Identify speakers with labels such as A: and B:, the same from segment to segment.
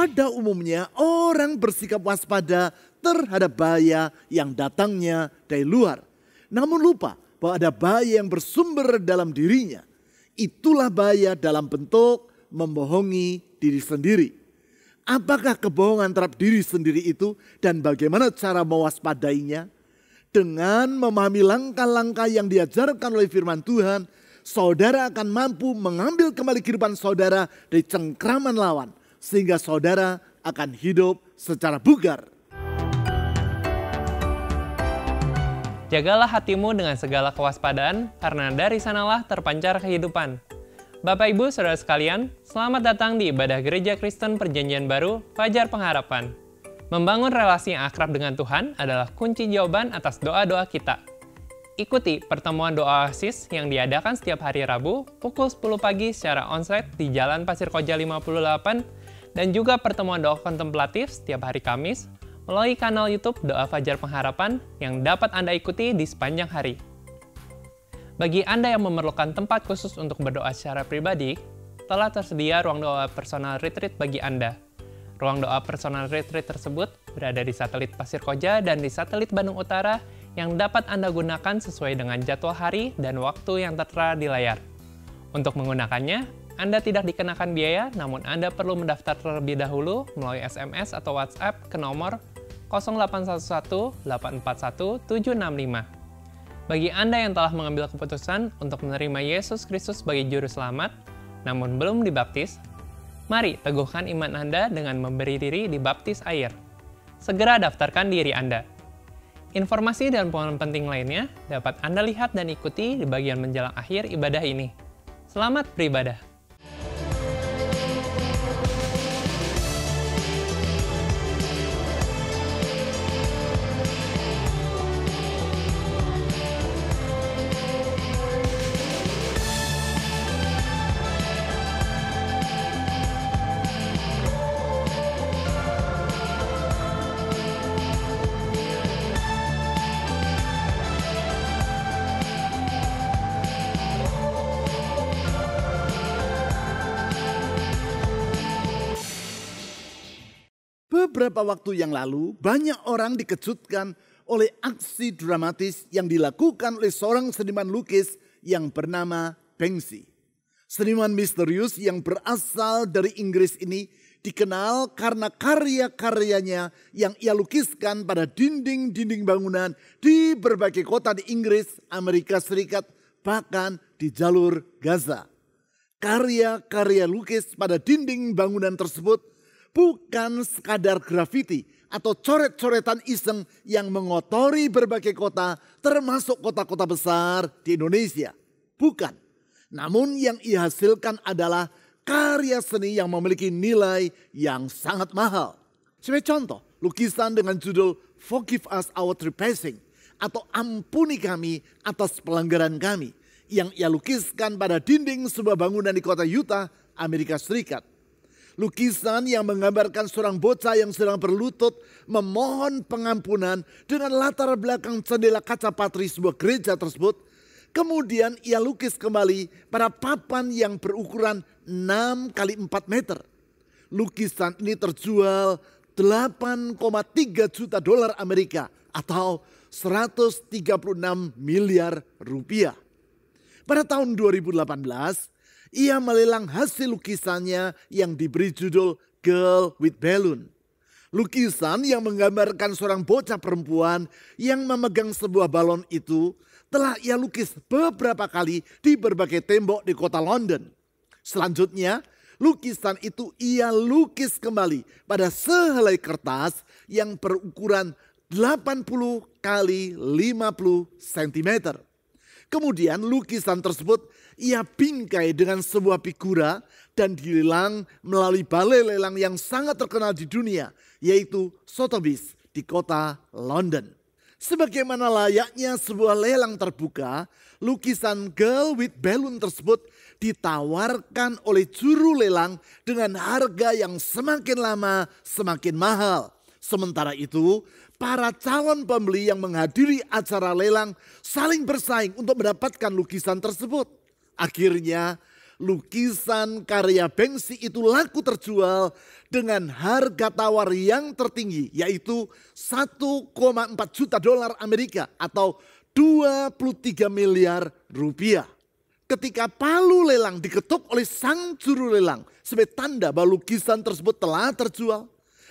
A: Pada umumnya orang bersikap waspada terhadap bahaya yang datangnya dari luar. Namun lupa bahwa ada bahaya yang bersumber dalam dirinya. Itulah bahaya dalam bentuk membohongi diri sendiri. Apakah kebohongan terhadap diri sendiri itu dan bagaimana cara mewaspadainya? Dengan memahami langkah-langkah yang diajarkan oleh firman Tuhan, saudara akan mampu mengambil kembali kehidupan saudara dari cengkraman lawan. Sehingga saudara akan hidup secara bugar.
B: Jagalah hatimu dengan segala kewaspadaan, karena dari sanalah terpancar kehidupan. Bapak Ibu Saudara sekalian, selamat datang di ibadah Gereja Kristen Perjanjian Baru, Fajar Pengharapan. Membangun relasi yang akrab dengan Tuhan adalah kunci jawaban atas doa-doa kita. Ikuti pertemuan doa Oasis yang diadakan setiap hari Rabu pukul 10 pagi secara onsite di Jalan Pasir Koja 58, dan juga pertemuan doa kontemplatif setiap hari Kamis melalui kanal YouTube Doa Fajar Pengharapan yang dapat Anda ikuti di sepanjang hari. Bagi Anda yang memerlukan tempat khusus untuk berdoa secara pribadi, telah tersedia ruang doa personal retreat bagi Anda. Ruang doa personal retreat tersebut berada di satelit Pasir Koja dan di satelit Bandung Utara yang dapat Anda gunakan sesuai dengan jadwal hari dan waktu yang tertera di layar. Untuk menggunakannya, Anda tidak dikenakan biaya, namun Anda perlu mendaftar terlebih dahulu melalui SMS atau WhatsApp ke nomor 0811 841 765. Bagi Anda yang telah mengambil keputusan untuk menerima Yesus Kristus sebagai Juru Selamat, namun belum dibaptis, mari teguhkan iman Anda dengan memberi diri dibaptis air. Segera daftarkan diri Anda. Informasi dan pengumuman penting lainnya dapat Anda lihat dan ikuti di bagian menjelang akhir ibadah ini. Selamat beribadah!
A: Beberapa waktu yang lalu, banyak orang dikejutkan oleh aksi dramatis yang dilakukan oleh seorang seniman lukis yang bernama Banksy. Seniman misterius yang berasal dari Inggris ini dikenal karena karya-karyanya yang ia lukiskan pada dinding-dinding bangunan di berbagai kota di Inggris, Amerika Serikat, bahkan di jalur Gaza. Karya-karya lukis pada dinding bangunan tersebut bukan sekadar grafiti atau coret-coretan iseng yang mengotori berbagai kota, termasuk kota-kota besar di Indonesia. Bukan. Namun yang ia hasilkan adalah karya seni yang memiliki nilai yang sangat mahal. Sebagai contoh, lukisan dengan judul Forgive Us Our Trespassing atau Ampuni Kami atas pelanggaran kami yang ia lukiskan pada dinding sebuah bangunan di kota Utah, Amerika Serikat. Lukisan yang menggambarkan seorang bocah yang sedang berlutut memohon pengampunan dengan latar belakang jendela kaca patri sebuah gereja tersebut. Kemudian ia lukis kembali pada papan yang berukuran 6 x 4 meter. Lukisan ini terjual 8,3 juta dolar Amerika atau 136 miliar rupiah. Pada tahun 2018, ia melelang hasil lukisannya yang diberi judul Girl with Balloon. Lukisan yang menggambarkan seorang bocah perempuan yang memegang sebuah balon itu telah ia lukis beberapa kali di berbagai tembok di kota London. Selanjutnya, lukisan itu ia lukis kembali pada sehelai kertas yang berukuran 80 x 50 cm. Kemudian lukisan tersebut ia bingkai dengan sebuah figura dan dilelang melalui balai lelang yang sangat terkenal di dunia, yaitu Sotheby's di kota London. Sebagaimana layaknya sebuah lelang terbuka, lukisan Girl with Balloon tersebut ditawarkan oleh juru lelang dengan harga yang semakin lama semakin mahal. Sementara itu, para calon pembeli yang menghadiri acara lelang saling bersaing untuk mendapatkan lukisan tersebut. Akhirnya lukisan karya Banksy itu laku terjual dengan harga tawar yang tertinggi, yaitu 1,4 juta dolar Amerika atau 23 miliar rupiah. Ketika palu lelang diketuk oleh sang juru lelang sebagai tanda bahwa lukisan tersebut telah terjual,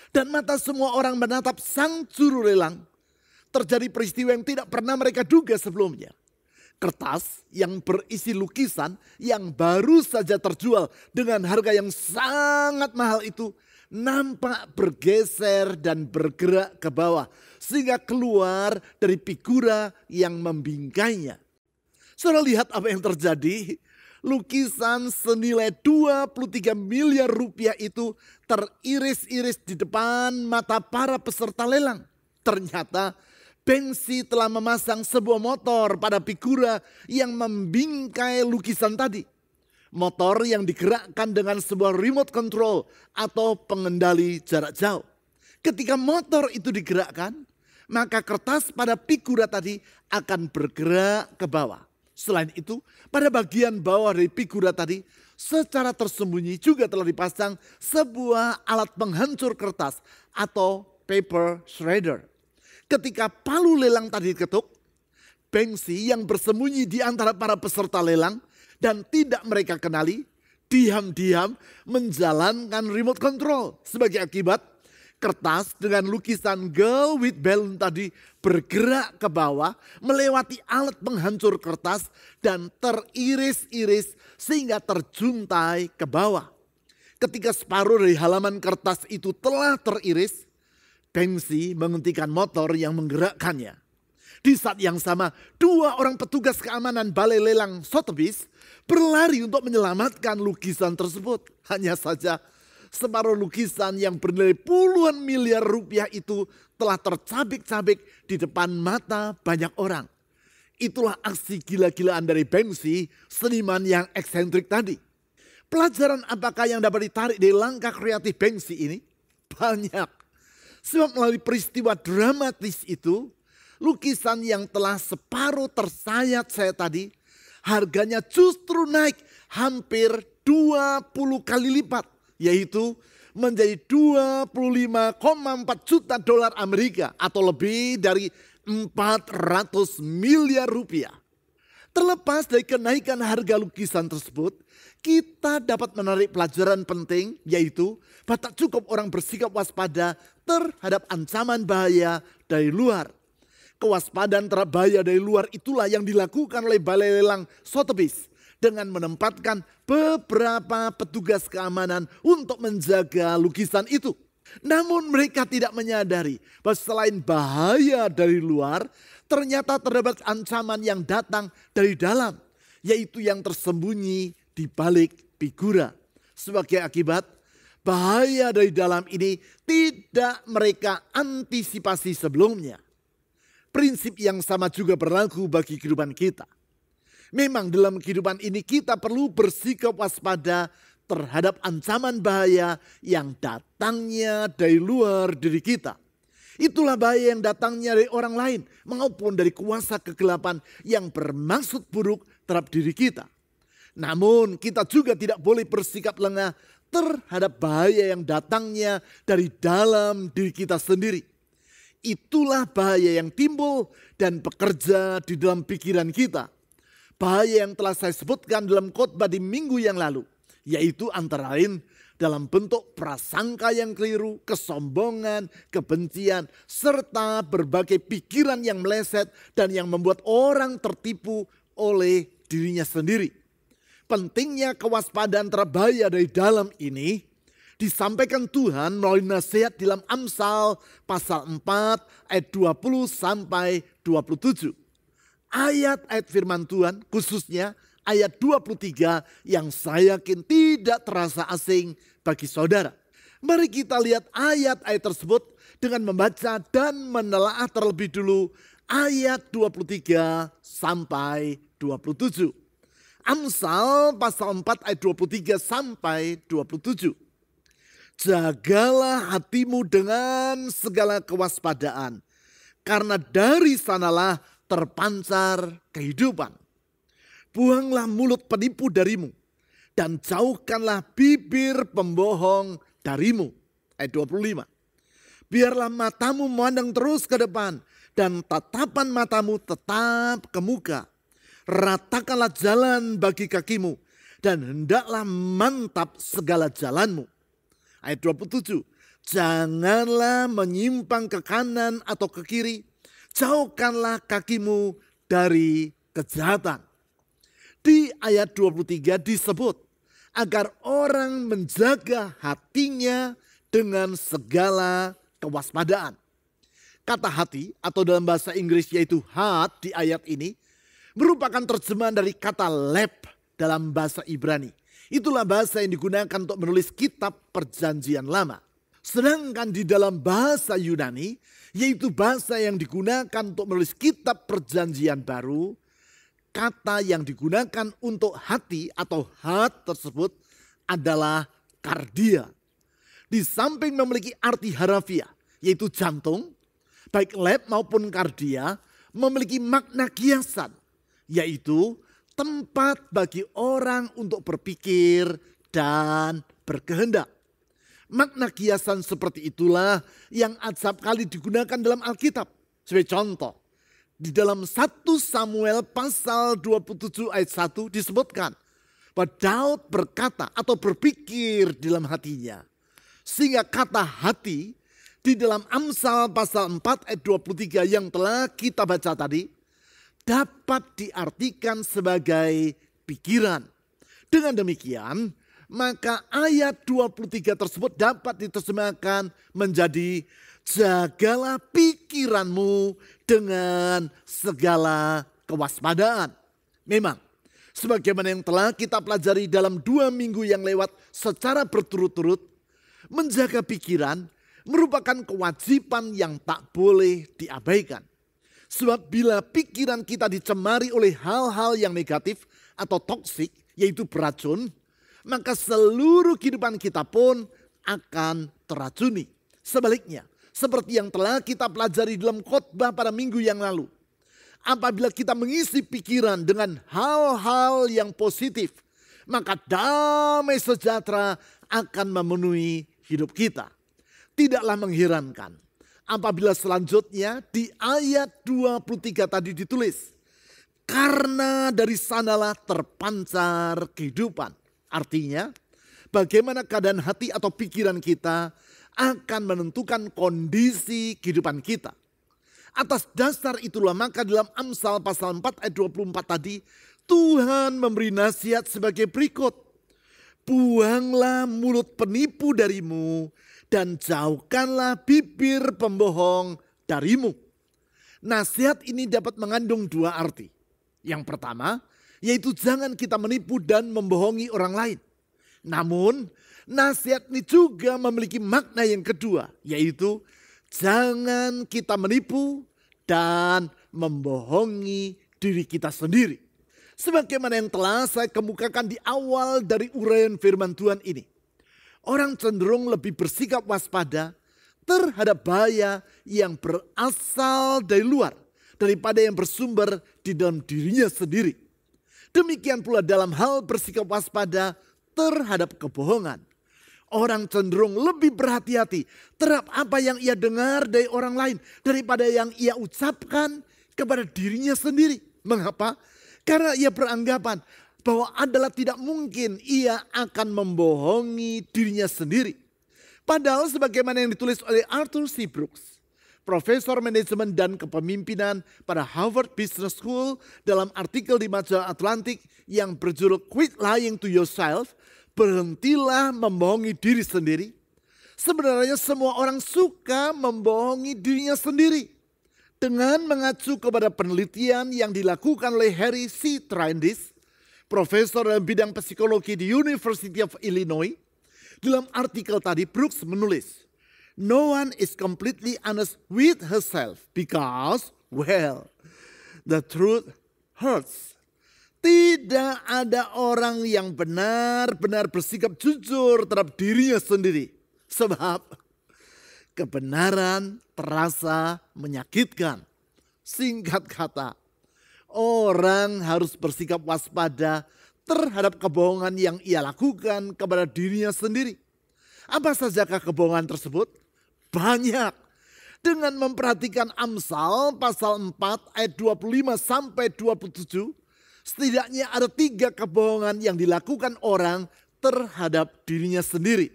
A: dan mata semua orang menatap sang juru lelang, terjadi peristiwa yang tidak pernah mereka duga sebelumnya. Kertas yang berisi lukisan yang baru saja terjual dengan harga yang sangat mahal itu nampak bergeser dan bergerak ke bawah sehingga keluar dari figura yang membingkainya. Saudara lihat apa yang terjadi? Lukisan senilai 23 miliar rupiah itu teriris-iris di depan mata para peserta lelang. Ternyata Banksy telah memasang sebuah motor pada figura yang membingkai lukisan tadi. Motor yang digerakkan dengan sebuah remote control atau pengendali jarak jauh. Ketika motor itu digerakkan, maka kertas pada figura tadi akan bergerak ke bawah. Selain itu, pada bagian bawah dari figura tadi, secara tersembunyi juga telah dipasang sebuah alat penghancur kertas atau paper shredder. Ketika palu lelang tadi diketuk, Banksy yang bersembunyi di antara para peserta lelang dan tidak mereka kenali, diam-diam menjalankan remote control. Sebagai akibat, kertas dengan lukisan Girl with Balloon tadi bergerak ke bawah melewati alat penghancur kertas dan teriris-iris sehingga terjuntai ke bawah. Ketika separuh dari halaman kertas itu telah teriris, Banksy menghentikan motor yang menggerakkannya. Di saat yang sama, 2 orang petugas keamanan balai lelang Sotheby's berlari untuk menyelamatkan lukisan tersebut. Hanya saja separuh lukisan yang bernilai puluhan miliar rupiah itu telah tercabik-cabik di depan mata banyak orang. Itulah aksi gila-gilaan dari Banksy, seniman yang eksentrik tadi. Pelajaran apakah yang dapat ditarik dari langkah kreatif Banksy ini? Banyak. Sebab melalui peristiwa dramatis itu, lukisan yang telah separuh tersayat-sayat tadi, harganya justru naik hampir 20 kali lipat. Yaitu menjadi 25,4 juta dolar Amerika atau lebih dari 400 miliar rupiah. Terlepas dari kenaikan harga lukisan tersebut, kita dapat menarik pelajaran penting, yaitu bahwa tak cukup orang bersikap waspada terhadap ancaman bahaya dari luar. Kewaspadaan terhadap bahaya dari luar itulah yang dilakukan oleh balai lelang Sotheby's dengan menempatkan beberapa petugas keamanan untuk menjaga lukisan itu. Namun mereka tidak menyadari bahwa selain bahaya dari luar, ternyata terdapat ancaman yang datang dari dalam, yaitu yang tersembunyi di balik figura. Sebagai akibat, bahaya dari dalam ini tidak mereka antisipasi sebelumnya. Prinsip yang sama juga berlaku bagi kehidupan kita. Memang dalam kehidupan ini kita perlu bersikap waspada terhadap ancaman bahaya yang datangnya dari luar diri kita. Itulah bahaya yang datangnya dari orang lain maupun dari kuasa kegelapan yang bermaksud buruk terhadap diri kita. Namun kita juga tidak boleh bersikap lengah terhadap bahaya yang datangnya dari dalam diri kita sendiri. Itulah bahaya yang timbul dan bekerja di dalam pikiran kita. Bahaya yang telah saya sebutkan dalam khotbah di minggu yang lalu, yaitu antara lain dalam bentuk prasangka yang keliru, kesombongan, kebencian, serta berbagai pikiran yang meleset dan yang membuat orang tertipu oleh dirinya sendiri. Pentingnya kewaspadaan terhadap bahaya dari dalam ini disampaikan Tuhan melalui nasihat di dalam Amsal pasal 4 ayat 20 sampai 27. Ayat-ayat firman Tuhan khususnya ayat 23 yang saya yakin tidak terasa asing bagi saudara. Mari kita lihat ayat-ayat tersebut dengan membaca dan menelaah terlebih dulu ayat 23 sampai 27. Amsal pasal 4 ayat 23 sampai 27. Jagalah hatimu dengan segala kewaspadaan, karena dari sanalah terpancar kehidupan. Buanglah mulut penipu darimu, dan jauhkanlah bibir pembohong darimu. Ayat 25. Biarlah matamu memandang terus ke depan dan tatapan matamu tetap ke muka. Ratakanlah jalan bagi kakimu dan hendaklah mantap segala jalanmu. Ayat 27. Janganlah menyimpang ke kanan atau ke kiri. Jauhkanlah kakimu dari kejahatan. Di ayat 23 disebut agar orang menjaga hatinya dengan segala kewaspadaan. Kata hati atau dalam bahasa Inggris yaitu heart di ayat ini merupakan terjemahan dari kata leb dalam bahasa Ibrani. Itulah bahasa yang digunakan untuk menulis kitab Perjanjian Lama. Sedangkan di dalam bahasa Yunani, yaitu bahasa yang digunakan untuk menulis kitab Perjanjian Baru, kata yang digunakan untuk hati atau heart tersebut adalah kardia. Di samping memiliki arti harafiah, yaitu jantung, baik leb maupun kardia memiliki makna kiasan, yaitu tempat bagi orang untuk berpikir dan berkehendak. Makna kiasan seperti itulah yang acap kali digunakan dalam Alkitab. Sebagai contoh, di dalam 1 Samuel pasal 27 ayat 1 disebutkan bahwa Daud berkata atau berpikir di dalam hatinya. Sehingga kata hati di dalam Amsal pasal 4 ayat 23 yang telah kita baca tadi dapat diartikan sebagai pikiran. Dengan demikian, maka ayat 23 tersebut dapat diterjemahkan menjadi jagalah pikiranmu dengan segala kewaspadaan. Memang, sebagaimana yang telah kita pelajari dalam 2 minggu yang lewat secara berturut-turut, menjaga pikiran merupakan kewajiban yang tak boleh diabaikan. Sebab bila pikiran kita dicemari oleh hal-hal yang negatif atau toksik, yaitu beracun, maka seluruh kehidupan kita pun akan teracuni. Sebaliknya, seperti yang telah kita pelajari dalam khotbah pada minggu yang lalu. Apabila kita mengisi pikiran dengan hal-hal yang positif, maka damai sejahtera akan memenuhi hidup kita. Tidaklah mengherankan apabila selanjutnya di ayat 23 tadi ditulis, karena dari sanalah terpancar kehidupan. Artinya, bagaimana keadaan hati atau pikiran kita akan menentukan kondisi kehidupan kita. Atas dasar itulah maka dalam Amsal pasal 4 ayat 24 tadi, Tuhan memberi nasihat sebagai berikut. Buanglah mulut penipu darimu dan jauhkanlah bibir pembohong darimu. Nasihat ini dapat mengandung 2 arti. Yang pertama, yaitu jangan kita menipu dan membohongi orang lain. Namun, nasihat ini juga memiliki makna yang kedua, yaitu jangan kita menipu dan membohongi diri kita sendiri. Sebagaimana yang telah saya kemukakan di awal dari uraian firman Tuhan ini. Orang cenderung lebih bersikap waspada terhadap bahaya yang berasal dari luar daripada yang bersumber di dalam dirinya sendiri. Demikian pula dalam hal bersikap waspada terhadap kebohongan. Orang cenderung lebih berhati-hati terhadap apa yang ia dengar dari orang lain daripada yang ia ucapkan kepada dirinya sendiri. Mengapa? Karena ia beranggapan bahwa adalah tidak mungkin ia akan membohongi dirinya sendiri. Padahal sebagaimana yang ditulis oleh Arthur C. Brooks, Profesor Manajemen dan Kepemimpinan pada Harvard Business School, dalam artikel di majalah Atlantic yang berjudul Quit Lying to Yourself, berhentilah membohongi diri sendiri. Sebenarnya semua orang suka membohongi dirinya sendiri. Dengan mengacu kepada penelitian yang dilakukan oleh Harry C. Trindis, profesor dalam bidang psikologi di University of Illinois, dalam artikel tadi Brooks menulis, no one is completely honest with herself because, well, the truth hurts. Tidak ada orang yang benar-benar bersikap jujur terhadap dirinya sendiri. Sebab kebenaran terasa menyakitkan. Singkat kata, orang harus bersikap waspada terhadap kebohongan yang ia lakukan kepada dirinya sendiri. Apa sajakah kebohongan tersebut? Banyak. Dengan memperhatikan Amsal pasal 4 ayat 25 sampai 27, setidaknya ada 3 kebohongan yang dilakukan orang terhadap dirinya sendiri.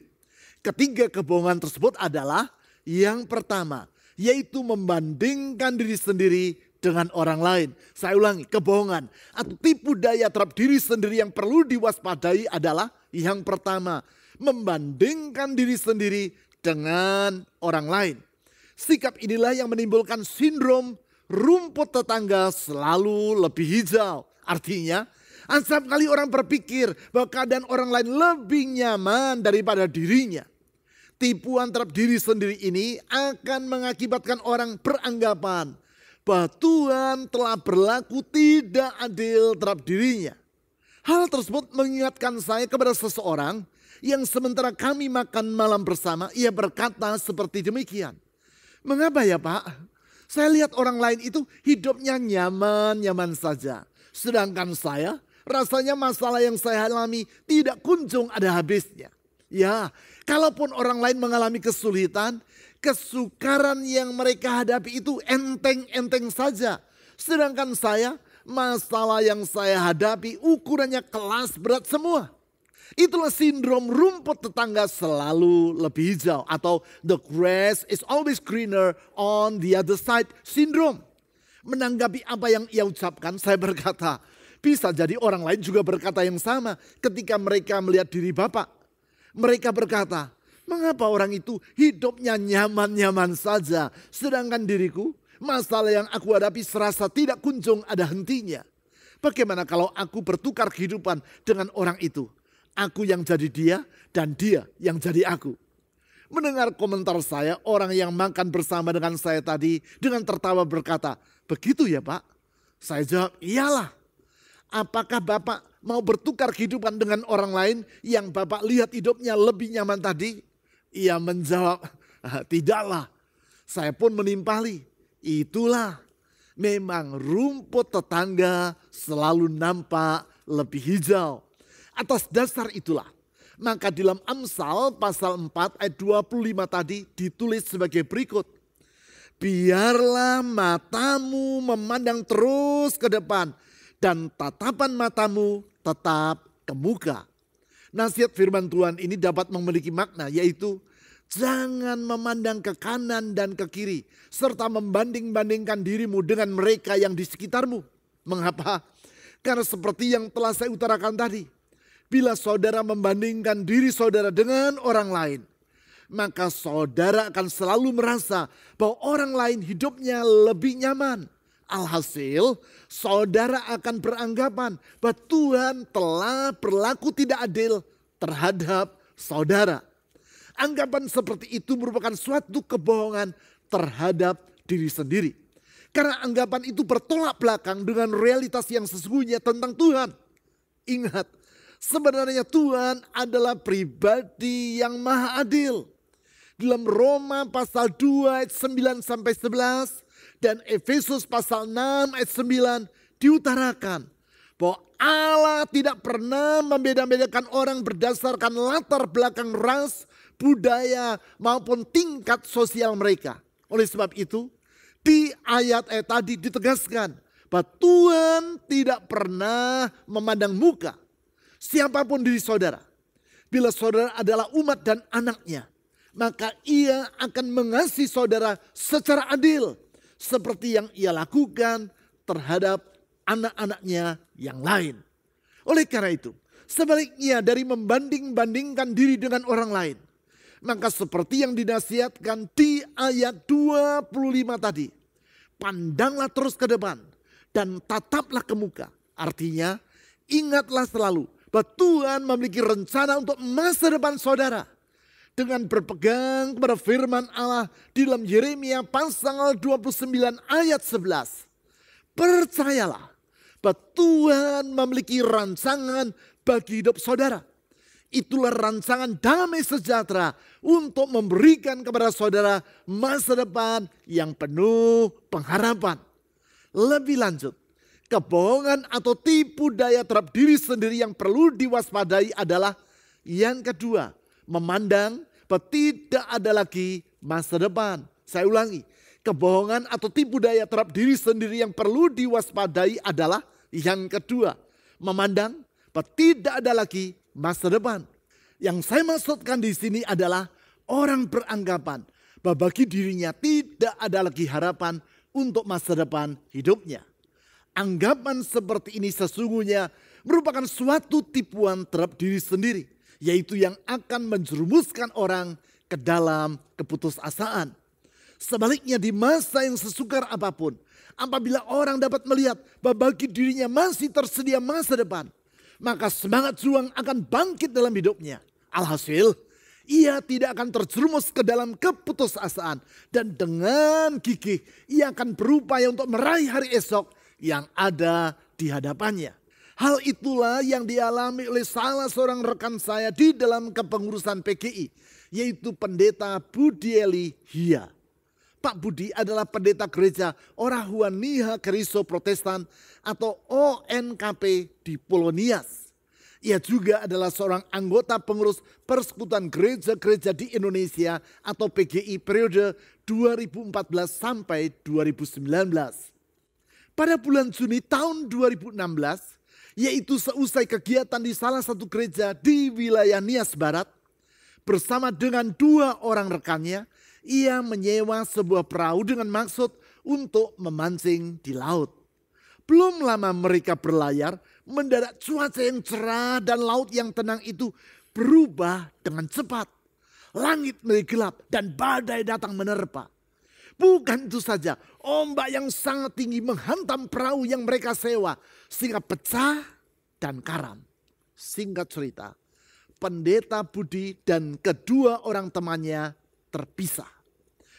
A: Ketiga kebohongan tersebut adalah yang pertama, yaitu membandingkan diri sendiri dengan orang lain. Saya ulangi, kebohongan atau tipu daya terhadap diri sendiri yang perlu diwaspadai adalah yang pertama, membandingkan diri sendiri dengan orang lain. Sikap inilah yang menimbulkan sindrom rumput tetangga selalu lebih hijau. Artinya, setiap kali orang berpikir bahwa keadaan orang lain lebih nyaman daripada dirinya. Tipuan terhadap diri sendiri ini akan mengakibatkan orang beranggapan bahwa Tuhan telah berlaku tidak adil terhadap dirinya. Hal tersebut mengingatkan saya kepada seseorang yang sementara kami makan malam bersama, ia berkata seperti demikian. Mengapa ya Pak? Saya lihat orang lain itu hidupnya nyaman-nyaman saja. Sedangkan saya rasanya masalah yang saya alami tidak kunjung ada habisnya. Ya, kalaupun orang lain mengalami kesulitan, kesukaran yang mereka hadapi itu enteng-enteng saja. Sedangkan saya, masalah yang saya hadapi ukurannya kelas berat semua. Itulah sindrom rumput tetangga selalu lebih hijau atau the grass is always greener on the other side syndrome. Menanggapi apa yang ia ucapkan, saya berkata, bisa jadi orang lain juga berkata yang sama ketika mereka melihat diri Bapak. Mereka berkata, mengapa orang itu hidupnya nyaman-nyaman saja, sedangkan diriku, masalah yang aku hadapi serasa tidak kunjung ada hentinya. Bagaimana kalau aku bertukar kehidupan dengan orang itu? Aku yang jadi dia dan dia yang jadi aku. Mendengar komentar saya, orang yang makan bersama dengan saya tadi dengan tertawa berkata, begitu ya Pak? Saya jawab, iyalah. Apakah Bapak mau bertukar kehidupan dengan orang lain yang Bapak lihat hidupnya lebih nyaman tadi? Ia menjawab, tidaklah. Saya pun menimpali, itulah. Memang rumput tetangga selalu nampak lebih hijau. Atas dasar itulah, maka dalam Amsal pasal 4 ayat 25 tadi ditulis sebagai berikut. Biarlah matamu memandang terus ke depan dan tatapan matamu tetap ke muka. Nasihat firman Tuhan ini dapat memiliki makna yaitu jangan memandang ke kanan dan ke kiri serta membanding-bandingkan dirimu dengan mereka yang di sekitarmu. Mengapa? Karena seperti yang telah saya utarakan tadi. Bila saudara membandingkan diri saudara dengan orang lain, maka saudara akan selalu merasa bahwa orang lain hidupnya lebih nyaman. Alhasil, saudara akan beranggapan bahwa Tuhan telah berlaku tidak adil terhadap saudara. Anggapan seperti itu merupakan suatu kebohongan terhadap diri sendiri. Karena anggapan itu bertolak belakang dengan realitas yang sesungguhnya tentang Tuhan. Ingat, sebenarnya Tuhan adalah pribadi yang maha adil. Dalam Roma pasal 2 ayat 9 sampai 11 dan Efesus pasal 6 ayat 9 diutarakan bahwa Allah tidak pernah membeda-bedakan orang berdasarkan latar belakang ras, budaya maupun tingkat sosial mereka. Oleh sebab itu, di ayat-ayat tadi ditegaskan bahwa Tuhan tidak pernah memandang muka. Siapapun diri saudara, bila saudara adalah umat dan anaknya, maka ia akan mengasihi saudara secara adil. Seperti yang ia lakukan terhadap anak-anaknya yang lain. Oleh karena itu, sebaliknya dari membanding-bandingkan diri dengan orang lain, maka seperti yang dinasihatkan di ayat 25 tadi, pandanglah terus ke depan dan tataplah ke muka. Artinya, ingatlah selalu bahwa Tuhan memiliki rencana untuk masa depan saudara. Dengan berpegang kepada firman Allah di dalam Yeremia pasal 29 ayat 11. Percayalah bahwa Tuhan memiliki rancangan bagi hidup saudara. Itulah rancangan damai sejahtera untuk memberikan kepada saudara masa depan yang penuh pengharapan. Lebih lanjut, Kebohongan atau tipu daya terhadap diri sendiri yang perlu diwaspadai adalah yang kedua, memandang bahwa tidak ada lagi masa depan. Saya ulangi, kebohongan atau tipu daya terhadap diri sendiri yang perlu diwaspadai adalah yang kedua, memandang bahwa tidak ada lagi masa depan. Yang saya maksudkan di sini adalah orang beranggapan bahwa bagi dirinya tidak ada lagi harapan untuk masa depan hidupnya. Anggapan seperti ini sesungguhnya merupakan suatu tipuan terhadap diri sendiri, yaitu yang akan menjerumuskan orang ke dalam keputusasaan. Sebaliknya di masa yang sesukar apapun, apabila orang dapat melihat bahwa bagi dirinya masih tersedia masa depan, maka semangat juang akan bangkit dalam hidupnya. Alhasil, ia tidak akan terjerumus ke dalam keputusasaan dan dengan gigih ia akan berupaya untuk meraih hari esok yang ada di hadapannya. Hal itulah yang dialami oleh salah seorang rekan saya di dalam kepengurusan PGI, yaitu Pendeta Budieli Hia. Pak Budi adalah pendeta gereja Orahuaniha Keriso Protestan atau ONKP di Pulau Nias. Ia juga adalah seorang anggota pengurus Persekutuan Gereja-Gereja di Indonesia atau PGI periode 2014 sampai 2019. Pada bulan Juni tahun 2016, yaitu seusai kegiatan di salah satu gereja di wilayah Nias Barat, bersama dengan 2 orang rekannya, ia menyewa sebuah perahu dengan maksud untuk memancing di laut. Belum lama mereka berlayar, mendadak cuaca yang cerah dan laut yang tenang itu berubah dengan cepat. Langit menjadi gelap dan badai datang menerpa. Bukan itu saja, ombak yang sangat tinggi menghantam perahu yang mereka sewa sehingga pecah dan karam. Singkat cerita, Pendeta Budi dan kedua orang temannya terpisah.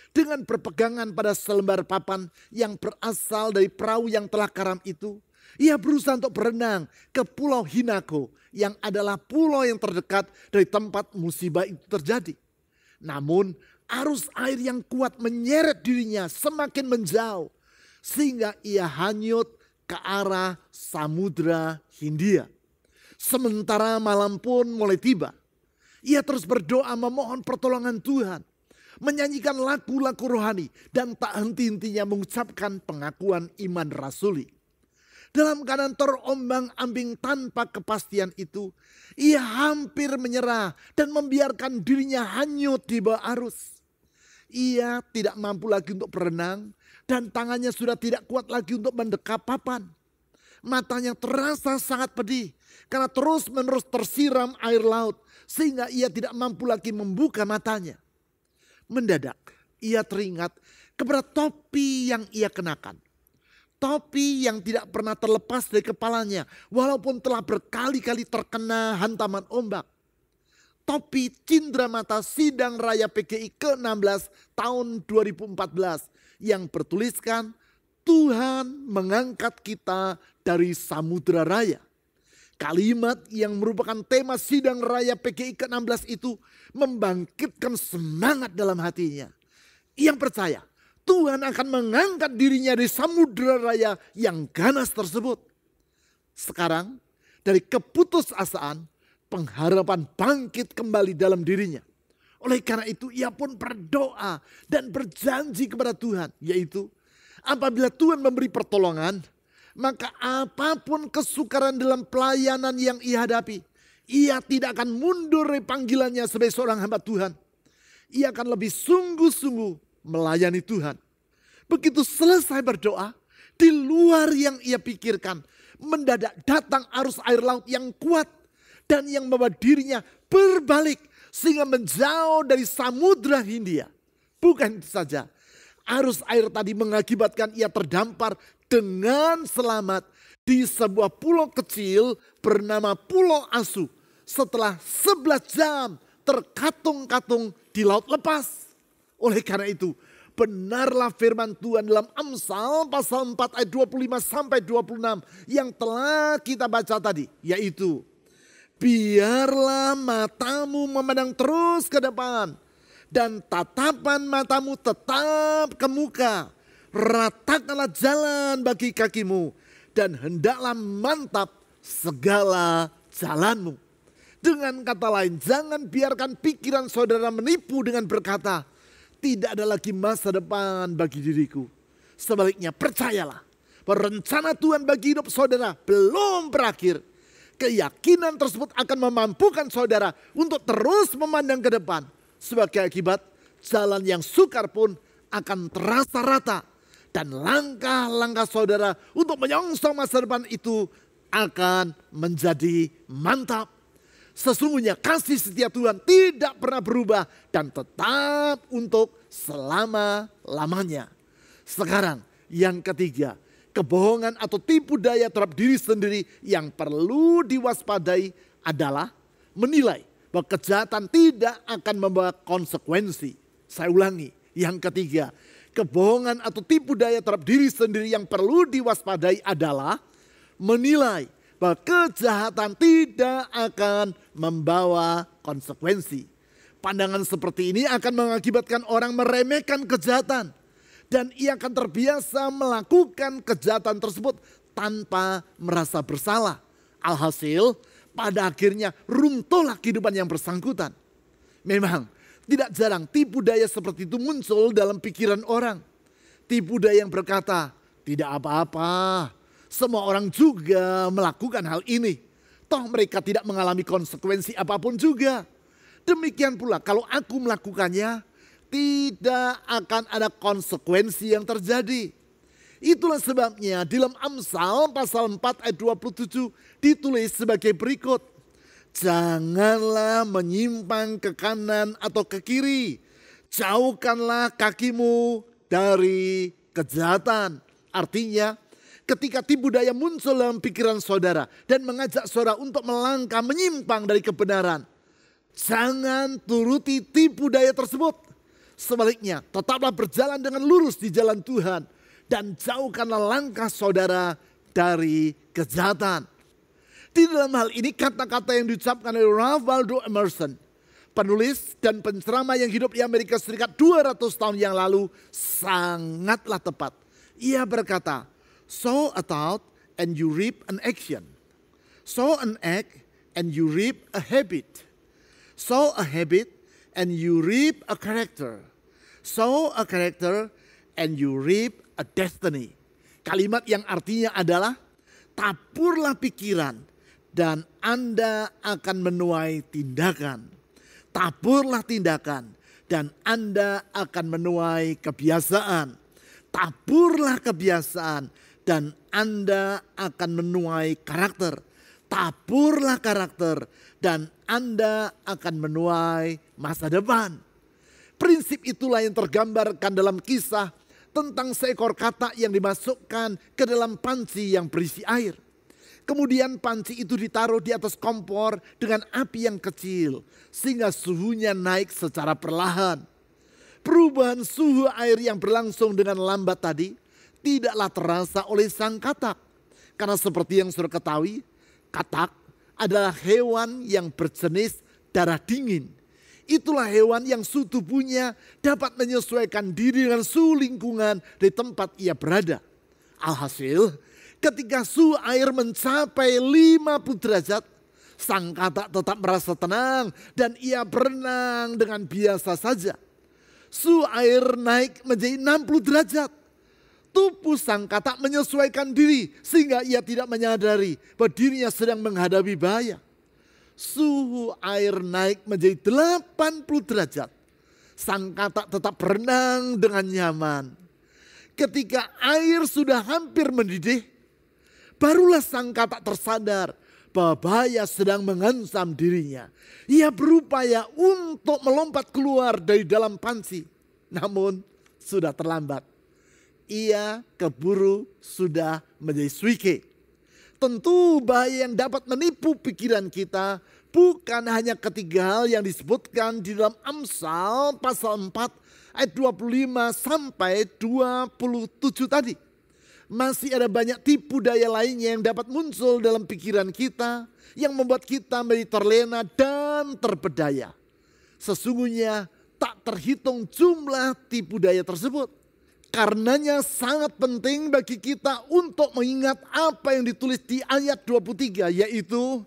A: Dengan berpegangan pada selembar papan yang berasal dari perahu yang telah karam itu, ia berusaha untuk berenang ke Pulau Hinako yang adalah pulau yang terdekat dari tempat musibah itu terjadi. Namun arus air yang kuat menyeret dirinya semakin menjauh sehingga ia hanyut ke arah Samudra Hindia. Sementara malam pun mulai tiba. Ia terus berdoa memohon pertolongan Tuhan, menyanyikan lagu-lagu rohani dan tak henti-hentinya mengucapkan pengakuan iman rasuli. Dalam keadaan terombang-ambing tanpa kepastian itu, ia hampir menyerah dan membiarkan dirinya hanyut di bawah arus. Ia tidak mampu lagi untuk berenang dan tangannya sudah tidak kuat lagi untuk mendekap papan. Matanya terasa sangat pedih karena terus-menerus tersiram air laut sehingga ia tidak mampu lagi membuka matanya. Mendadak ia teringat kepada topi yang ia kenakan. Topi yang tidak pernah terlepas dari kepalanya walaupun telah berkali-kali terkena hantaman ombak. Topi Cindramata Sidang Raya PGI ke-16 tahun 2014 yang bertuliskan Tuhan mengangkat kita dari Samudra Raya. Kalimat yang merupakan tema Sidang Raya PGI ke-16 itu membangkitkan semangat dalam hatinya. Ia percaya Tuhan akan mengangkat dirinya dari Samudra Raya yang ganas tersebut. Sekarang dari keputusasaan, pengharapan bangkit kembali dalam dirinya. Oleh karena itu ia pun berdoa dan berjanji kepada Tuhan, yaitu apabila Tuhan memberi pertolongan, maka apapun kesukaran dalam pelayanan yang ia hadapi, ia tidak akan mundur dari panggilannya sebagai seorang hamba Tuhan. Ia akan lebih sungguh-sungguh melayani Tuhan. Begitu selesai berdoa, di luar yang ia pikirkan, mendadak datang arus air laut yang kuat dan yang membawa dirinya berbalik sehingga menjauh dari Samudra Hindia. Bukan itu saja, arus air tadi mengakibatkan ia terdampar dengan selamat di sebuah pulau kecil bernama Pulau Asu setelah 11 jam terkatung-katung di laut lepas. Oleh karena itu, benarlah firman Tuhan dalam Amsal pasal 4 ayat 25 sampai 26 yang telah kita baca tadi, yaitu biarlah matamu memandang terus ke depan dan tatapan matamu tetap ke muka. Ratakanlah jalan bagi kakimu dan hendaklah mantap segala jalanmu. Dengan kata lain, jangan biarkan pikiran saudara menipu dengan berkata, tidak ada lagi masa depan bagi diriku. Sebaliknya percayalah bahwa rencana Tuhan bagi hidup saudara belum berakhir. Keyakinan tersebut akan memampukan saudara untuk terus memandang ke depan. Sebagai akibat, jalan yang sukar pun akan terasa rata. Dan langkah-langkah saudara untuk menyongsong masa depan itu akan menjadi mantap. Sesungguhnya kasih setia Tuhan tidak pernah berubah dan tetap untuk selama-lamanya. Sekarang yang ketiga, kebohongan atau tipu daya terhadap diri sendiri yang perlu diwaspadai adalah menilai bahwa kejahatan tidak akan membawa konsekuensi. Saya ulangi, yang ketiga, kebohongan atau tipu daya terhadap diri sendiri yang perlu diwaspadai adalah menilai bahwa kejahatan tidak akan membawa konsekuensi. Pandangan seperti ini akan mengakibatkan orang meremehkan kejahatan. Dan ia akan terbiasa melakukan kejahatan tersebut tanpa merasa bersalah. Alhasil pada akhirnya runtuhlah kehidupan yang bersangkutan. Memang tidak jarang tipu daya seperti itu muncul dalam pikiran orang. Tipu daya yang berkata, tidak apa-apa. Semua orang juga melakukan hal ini. Toh mereka tidak mengalami konsekuensi apapun juga. Demikian pula kalau aku melakukannya, tidak akan ada konsekuensi yang terjadi. Itulah sebabnya di dalam Amsal pasal 4 ayat 27 ditulis sebagai berikut. Janganlah menyimpang ke kanan atau ke kiri. Jauhkanlah kakimu dari kejahatan. Artinya, ketika tipu daya muncul dalam pikiran saudara dan mengajak saudara untuk melangkah menyimpang dari kebenaran, jangan turuti tipu daya tersebut. Sebaliknya, tetaplah berjalan dengan lurus di jalan Tuhan dan jauhkanlah langkah saudara dari kejahatan. Di dalam hal ini kata-kata yang diucapkan oleh Ralph Waldo Emerson, penulis dan penceramah yang hidup di Amerika Serikat 200 tahun yang lalu, sangatlah tepat. Ia berkata, sow a thought and you reap an action. Sow an act and you reap a habit. Sow a habit and you reap a character. Sow a character and you reap a destiny. Kalimat yang artinya adalah taburlah pikiran dan Anda akan menuai tindakan. Taburlah tindakan dan Anda akan menuai kebiasaan. Taburlah kebiasaan dan Anda akan menuai karakter. Taburlah karakter dan Anda akan menuai masa depan. Prinsip itulah yang tergambarkan dalam kisah tentang seekor katak yang dimasukkan ke dalam panci yang berisi air. Kemudian panci itu ditaruh di atas kompor dengan api yang kecil sehingga suhunya naik secara perlahan. Perubahan suhu air yang berlangsung dengan lambat tadi tidaklah terasa oleh sang katak. Karena seperti yang sudah ketahui, katak adalah hewan yang berjenis darah dingin. Itulah hewan yang suhu tubuhnya dapat menyesuaikan diri dengan suhu lingkungan di tempat ia berada. Alhasil, ketika suhu air mencapai 50 derajat, sang katak tetap merasa tenang dan ia berenang dengan biasa saja. Suhu air naik menjadi 60 derajat. Tubuh sang katak menyesuaikan diri sehingga ia tidak menyadari bahwa dirinya sedang menghadapi bahaya. Suhu air naik menjadi 80 derajat. Sang katak tetap berenang dengan nyaman. Ketika air sudah hampir mendidih, barulah sang katak tersadar bahwa bahaya sedang mengancam dirinya. Ia berupaya untuk melompat keluar dari dalam panci. Namun sudah terlambat. Ia keburu sudah menjadi suike. Tentu bahaya yang dapat menipu pikiran kita bukan hanya ketiga hal yang disebutkan di dalam Amsal pasal 4 ayat 25 sampai 27 tadi. Masih ada banyak tipu daya lainnya yang dapat muncul dalam pikiran kita yang membuat kita menjadi terlena dan terpedaya. Sesungguhnya tak terhitung jumlah tipu daya tersebut. Karenanya sangat penting bagi kita untuk mengingat apa yang ditulis di ayat 23, yaitu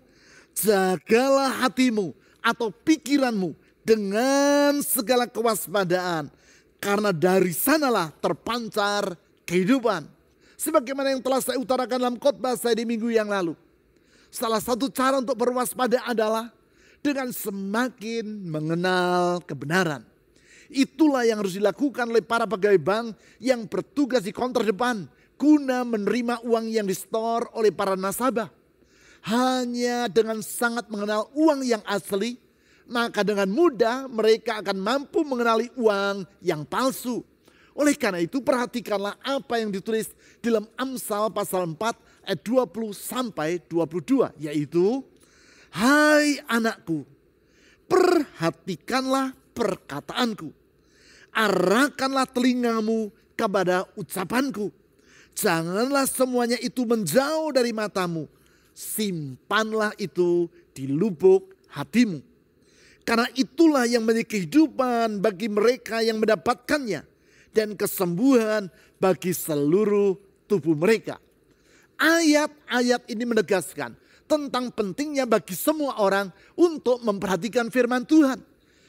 A: jagalah hatimu atau pikiranmu dengan segala kewaspadaan, karena dari sanalah terpancar kehidupan. Sebagaimana yang telah saya utarakan dalam khotbah saya di minggu yang lalu. Salah satu cara untuk berwaspada adalah dengan semakin mengenal kebenaran. Itulah yang harus dilakukan oleh para pegawai bank yang bertugas di counter depan guna menerima uang yang disetor oleh para nasabah. Hanya dengan sangat mengenal uang yang asli, maka dengan mudah mereka akan mampu mengenali uang yang palsu. Oleh karena itu perhatikanlah apa yang ditulis di dalam Amsal pasal 4 ayat 20 sampai 22, yaitu, hai anakku, perhatikanlah perkataanku, arahkanlah telingamu kepada ucapanku, janganlah semuanya itu menjauh dari matamu, simpanlah itu di lubuk hatimu. Karena itulah yang menjadi kehidupan bagi mereka yang mendapatkannya dan kesembuhan bagi seluruh tubuh mereka. Ayat-ayat ini menegaskan tentang pentingnya bagi semua orang untuk memperhatikan firman Tuhan,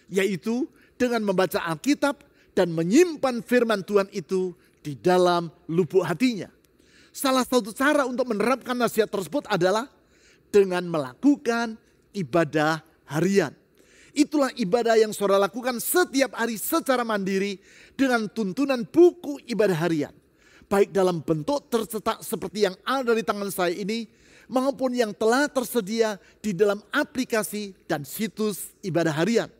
A: yaitu dengan membaca Alkitab dan menyimpan firman Tuhan itu di dalam lubuk hatinya. Salah satu cara untuk menerapkan nasihat tersebut adalah dengan melakukan ibadah harian. Itulah ibadah yang saudara lakukan setiap hari secara mandiri dengan tuntunan buku ibadah harian. Baik dalam bentuk tercetak seperti yang ada di tangan saya ini, maupun yang telah tersedia di dalam aplikasi dan situs ibadah harian.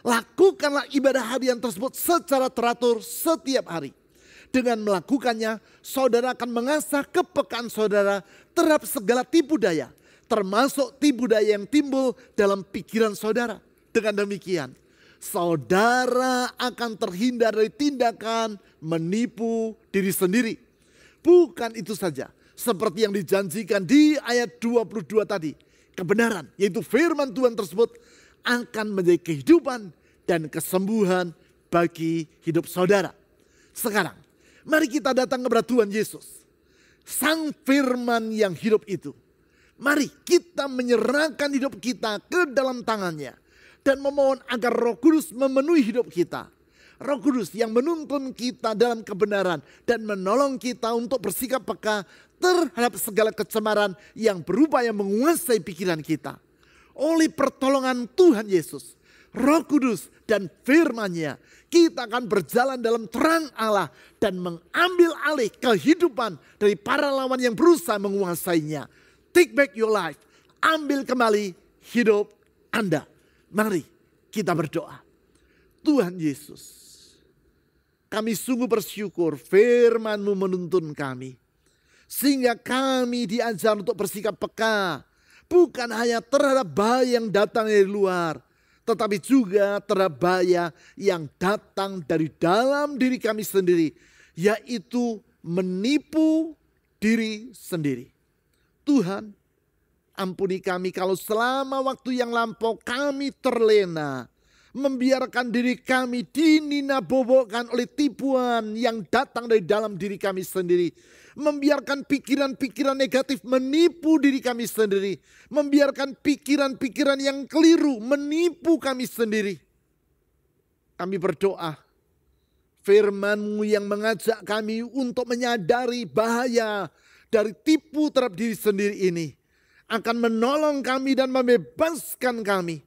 A: Lakukanlah ibadah harian tersebut secara teratur setiap hari. Dengan melakukannya, saudara akan mengasah kepekaan saudara terhadap segala tipu daya, termasuk tipu daya yang timbul dalam pikiran saudara. Dengan demikian, saudara akan terhindar dari tindakan menipu diri sendiri. Bukan itu saja, seperti yang dijanjikan di ayat 22 tadi, kebenaran, yaitu firman Tuhan tersebut akan menjadi kehidupan dan kesembuhan bagi hidup saudara. Sekarang, mari kita datang kepada Tuhan Yesus, Sang Firman yang hidup itu. Mari kita menyerahkan hidup kita ke dalam tangannya dan memohon agar Roh Kudus memenuhi hidup kita. Roh Kudus yang menuntun kita dalam kebenaran dan menolong kita untuk bersikap peka terhadap segala kecemaran yang berupaya menguasai pikiran kita. Oleh pertolongan Tuhan Yesus, Roh Kudus dan firman-Nya, kita akan berjalan dalam terang Allah dan mengambil alih kehidupan dari para lawan yang berusaha menguasainya. Take back your life. Ambil kembali hidup Anda. Mari kita berdoa. Tuhan Yesus, kami sungguh bersyukur firman-Mu menuntun kami. Sehingga kami diajar untuk bersikap peka. Bukan hanya terhadap bahaya yang datang dari luar, tetapi juga terhadap bahaya yang datang dari dalam diri kami sendiri, yaitu menipu diri sendiri. Tuhan, ampuni kami kalau selama waktu yang lampau kami terlena, membiarkan diri kami dinina-bobokkan oleh tipuan yang datang dari dalam diri kami sendiri. Membiarkan pikiran-pikiran negatif menipu diri kami sendiri. Membiarkan pikiran-pikiran yang keliru menipu kami sendiri. Kami berdoa, firman-Mu yang mengajak kami untuk menyadari bahaya dari tipu terhadap diri sendiri ini akan menolong kami dan membebaskan kami.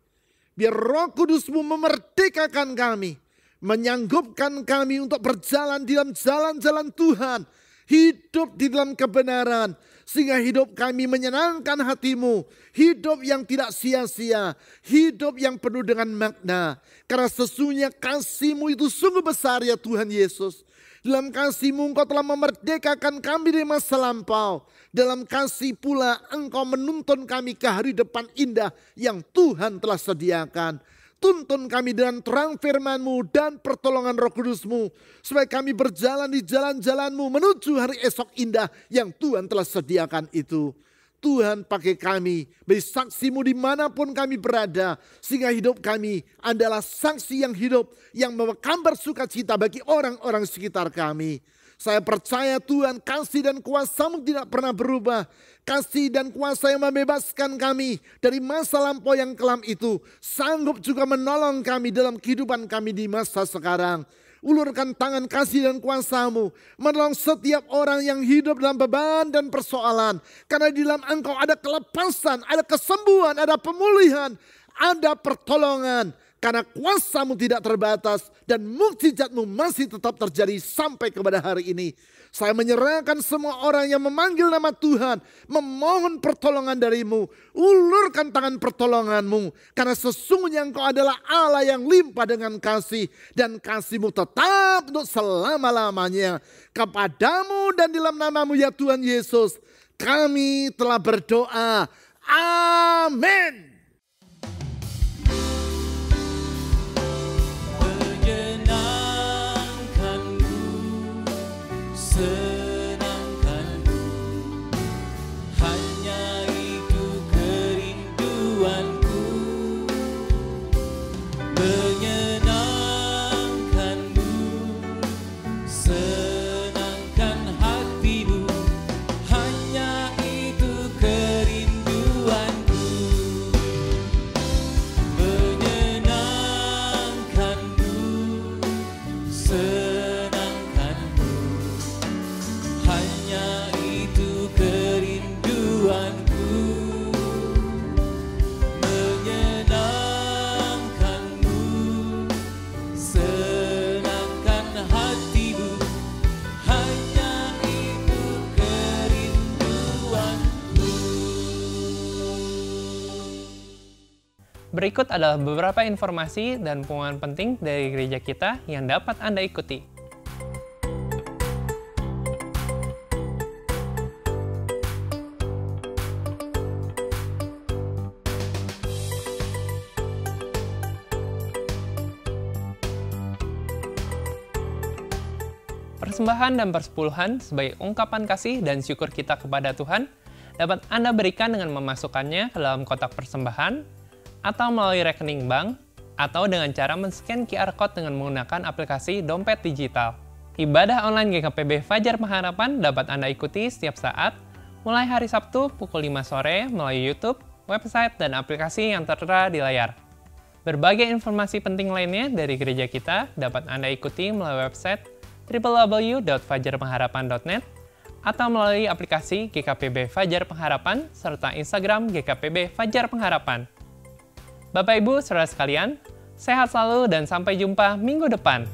A: Biar Roh Kudus-Mu memerdekakan kami, menyanggupkan kami untuk berjalan di dalam jalan-jalan Tuhan, hidup di dalam kebenaran, sehingga hidup kami menyenangkan hati-Mu, hidup yang tidak sia-sia, hidup yang penuh dengan makna. Karena sesungguhnya kasih-Mu itu sungguh besar ya Tuhan Yesus. Dalam kasih-Mu Engkau telah memerdekakan kami dari masa lampau. Dalam kasih pula Engkau menuntun kami ke hari depan indah yang Tuhan telah sediakan. Tuntun kami dengan terang firman-Mu dan pertolongan Roh Kudus-Mu. Supaya kami berjalan di jalan-jalan-Mu menuju hari esok indah yang Tuhan telah sediakan itu. Tuhan pakai kami menjadi saksi-Mu dimanapun kami berada. Sehingga hidup kami adalah saksi yang hidup yang membawa kabar sukacita bagi orang-orang sekitar kami. Saya percaya Tuhan, kasih dan kuasa-Mu tidak pernah berubah. Kasih dan kuasa yang membebaskan kami dari masa lampau yang kelam itu sanggup juga menolong kami dalam kehidupan kami di masa sekarang. Ulurkan tangan kasih dan kuasa-Mu, menolong setiap orang yang hidup dalam beban dan persoalan. Karena di dalam Engkau ada kelepasan, ada kesembuhan, ada pemulihan, ada pertolongan. Karena kuasa-Mu tidak terbatas dan mukjizat-Mu masih tetap terjadi sampai kepada hari ini. Saya menyerahkan semua orang yang memanggil nama Tuhan, memohon pertolongan dari-Mu. Ulurkan tangan pertolongan-Mu. Karena sesungguhnya Engkau adalah Allah yang limpah dengan kasih. Dan kasih-Mu tetap untuk selama-lamanya. Kepadamu dan dalam nama-Mu ya Tuhan Yesus, kami telah berdoa. Amin.
C: Senangkanmu, hanya itu kerinduanku. Menyenangkanmu, senangkan hatimu, hanya itu kerinduanku. Menyenangkanmu, hanya itu kerinduanku. Menyenangkanmu, senangkan hatimu, hanya itu kerinduanku.
B: Berikut adalah beberapa informasi dan pengumuman penting dari gereja kita yang dapat Anda ikuti. Persembahan dan persepuluhan sebagai ungkapan kasih dan syukur kita kepada Tuhan dapat Anda berikan dengan memasukkannya ke dalam kotak persembahan, atau melalui rekening bank, atau dengan cara men-scan QR Code dengan menggunakan aplikasi dompet digital. Ibadah online GKPB Fajar Pengharapan dapat Anda ikuti setiap saat, mulai hari Sabtu pukul 5 sore melalui YouTube, website, dan aplikasi yang tertera di layar. Berbagai informasi penting lainnya dari gereja kita dapat Anda ikuti melalui website www.fajarpengharapan.net atau melalui aplikasi GKPB Fajar Pengharapan serta Instagram GKPB Fajar Pengharapan. Bapak Ibu, saudara sekalian, sehat selalu dan sampai jumpa minggu depan.